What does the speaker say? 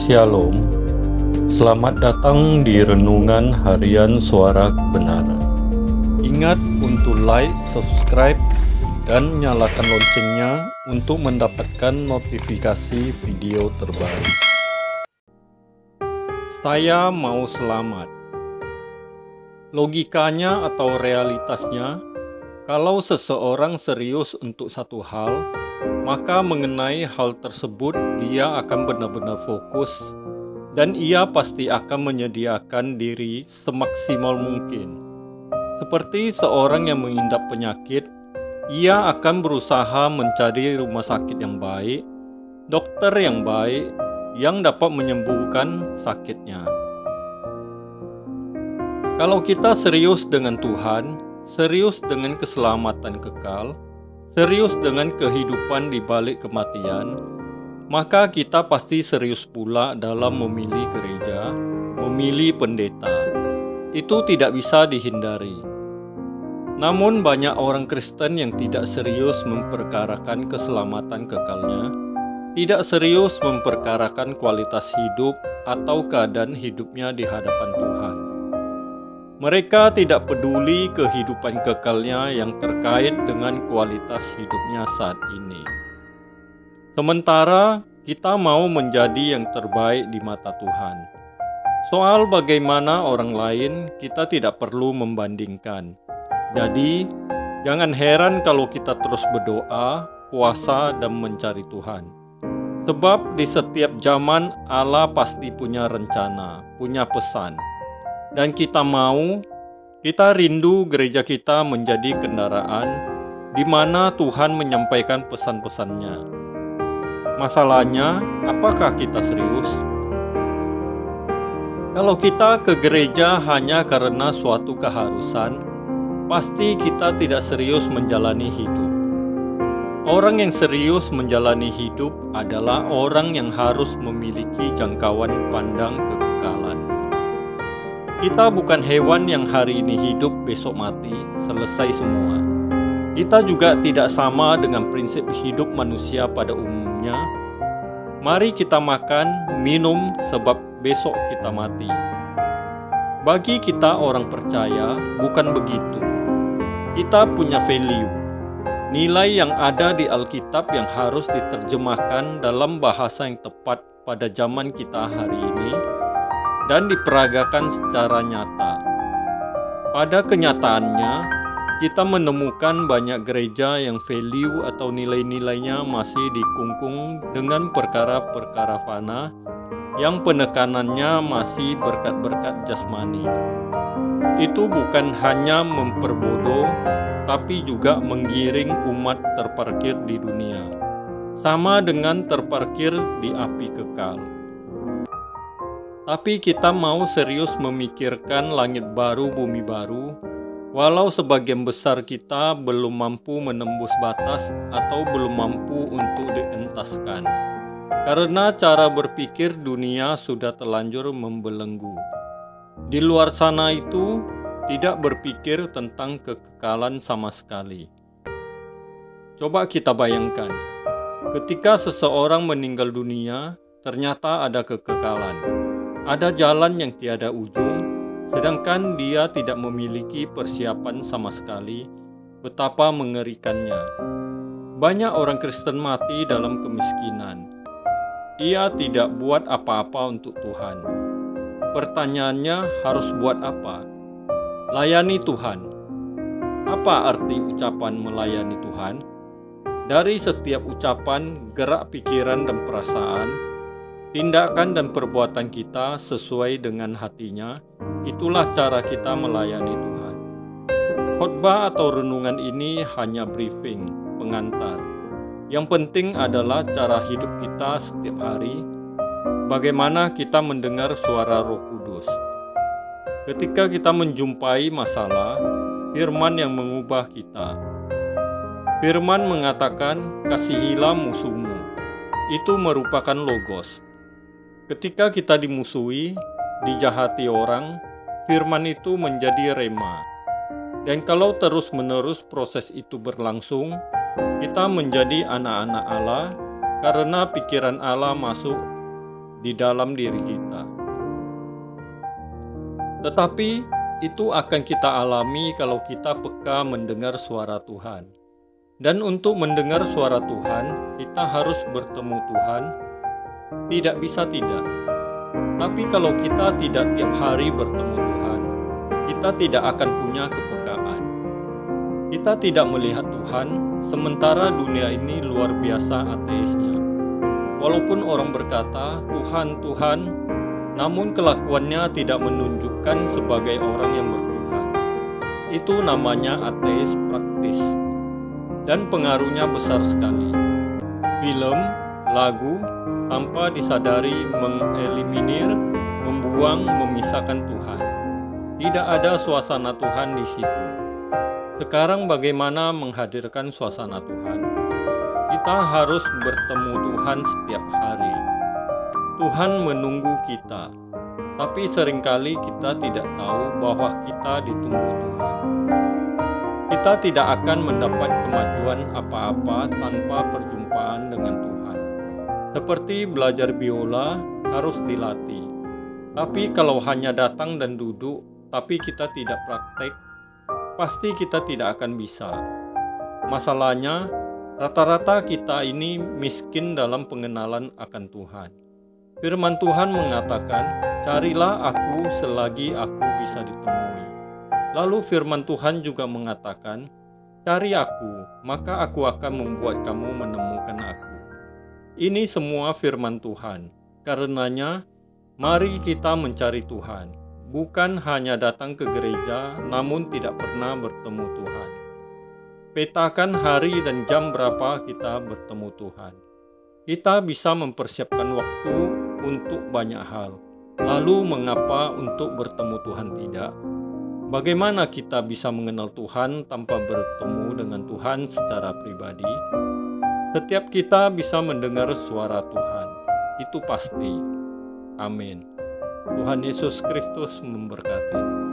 Shalom, selamat datang di Renungan Harian Suara Kebenaran. Ingat untuk like, subscribe, dan nyalakan loncengnya untuk mendapatkan notifikasi video terbaru. Saya mau selamat. Logikanya atau realitasnya, kalau seseorang serius untuk satu hal, maka mengenai hal tersebut dia akan benar-benar fokus dan ia pasti akan menyediakan diri semaksimal mungkin. Seperti seorang yang mengidap penyakit, ia akan berusaha mencari rumah sakit yang baik, dokter yang baik yang dapat menyembuhkan sakitnya. Kalau kita serius dengan Tuhan, serius dengan keselamatan kekal, serius dengan kehidupan di balik kematian, maka kita pasti serius pula dalam memilih gereja, memilih pendeta. Itu tidak bisa dihindari. Namun banyak orang Kristen yang tidak serius memperkarakan keselamatan kekalnya, tidak serius memperkarakan kualitas hidup atau keadaan hidupnya di hadapan Tuhan. Mereka tidak peduli kehidupan kekalnya yang terkait dengan kualitas hidupnya saat ini. Sementara kita mau menjadi yang terbaik di mata Tuhan. Soal bagaimana orang lain, kita tidak perlu membandingkan. Jadi, jangan heran kalau kita terus berdoa, puasa, dan mencari Tuhan. Sebab di setiap zaman Allah pasti punya rencana, punya pesan. Dan kita rindu gereja kita menjadi kendaraan di mana Tuhan menyampaikan pesan-pesannya. Masalahnya, apakah kita serius? Kalau kita ke gereja hanya karena suatu keharusan, pasti kita tidak serius menjalani hidup. Orang yang serius menjalani hidup adalah orang yang harus memiliki jangkauan pandang kekekalan. Kita bukan hewan yang hari ini hidup, besok mati, selesai semua. Kita juga tidak sama dengan prinsip hidup manusia pada umumnya. Mari kita makan, minum, sebab besok kita mati. Bagi kita orang percaya, bukan begitu. Kita punya value, nilai yang ada di Alkitab yang harus diterjemahkan dalam bahasa yang tepat pada zaman kita hari ini, dan diperagakan secara nyata. Pada kenyataannya, kita menemukan banyak gereja yang value atau nilai-nilainya masih dikungkung dengan perkara-perkara fana yang penekanannya masih berkat-berkat jasmani. Itu bukan hanya memperbodoh, tapi juga menggiring umat terparkir di dunia, sama dengan terparkir di api kekal. Tapi kita mau serius memikirkan langit baru, bumi baru, walau sebagian besar kita belum mampu menembus batas atau belum mampu untuk dientaskan. Karena cara berpikir dunia sudah terlanjur membelenggu. Di luar sana itu tidak berpikir tentang kekekalan sama sekali. Coba kita bayangkan, ketika seseorang meninggal dunia, ternyata ada kekekalan. Ada jalan yang tiada ujung, sedangkan dia tidak memiliki persiapan sama sekali. Betapa mengerikannya. Banyak orang Kristen mati dalam kemiskinan. Ia tidak buat apa-apa untuk Tuhan. Pertanyaannya, harus buat apa? Layani Tuhan. Apa arti ucapan melayani Tuhan? Dari setiap ucapan, gerak pikiran dan perasaan, tindakan dan perbuatan kita sesuai dengan hatinya, itulah cara kita melayani Tuhan. Khotbah atau renungan ini hanya briefing, pengantar. Yang penting adalah cara hidup kita setiap hari, bagaimana kita mendengar suara Roh Kudus. Ketika kita menjumpai masalah, firman yang mengubah kita. Firman mengatakan, kasihilah musuhmu. Itu merupakan logos. Ketika kita dimusuhi, dijahati orang, firman itu menjadi rema. Dan kalau terus-menerus proses itu berlangsung, kita menjadi anak-anak Allah karena pikiran Allah masuk di dalam diri kita. Tetapi itu akan kita alami kalau kita peka mendengar suara Tuhan. Dan untuk mendengar suara Tuhan, kita harus bertemu Tuhan. Tidak bisa tidak. Tapi kalau kita tidak tiap hari bertemu Tuhan, kita tidak akan punya kepekaan. Kita tidak melihat Tuhan, sementara dunia ini luar biasa ateisnya. Walaupun orang berkata, Tuhan, Tuhan, namun kelakuannya tidak menunjukkan sebagai orang yang bertuhan. Itu namanya ateis praktis. Dan pengaruhnya besar sekali. Film, lagu, tanpa disadari mengeliminir, membuang, memisahkan Tuhan. Tidak ada suasana Tuhan di situ. Sekarang bagaimana menghadirkan suasana Tuhan? Kita harus bertemu Tuhan setiap hari. Tuhan menunggu kita, tapi seringkali kita tidak tahu bahwa kita ditunggu Tuhan. Kita tidak akan mendapat kemajuan apa-apa tanpa perjumpaan dengan Tuhan. Seperti belajar biola harus dilatih. Tapi kalau hanya datang dan duduk, tapi kita tidak praktek, pasti kita tidak akan bisa. Masalahnya, rata-rata kita ini miskin dalam pengenalan akan Tuhan. Firman Tuhan mengatakan, carilah aku selagi aku bisa ditemui. Lalu firman Tuhan juga mengatakan, cari aku, maka aku akan membuat kamu menemukan aku. Ini semua firman Tuhan. Karenanya, mari kita mencari Tuhan. Bukan hanya datang ke gereja, namun tidak pernah bertemu Tuhan. Petakan hari dan jam berapa kita bertemu Tuhan. Kita bisa mempersiapkan waktu untuk banyak hal. Lalu mengapa untuk bertemu Tuhan tidak? Bagaimana kita bisa mengenal Tuhan tanpa bertemu dengan Tuhan secara pribadi? Setiap kita bisa mendengar suara Tuhan. Itu pasti. Amin. Tuhan Yesus Kristus memberkati.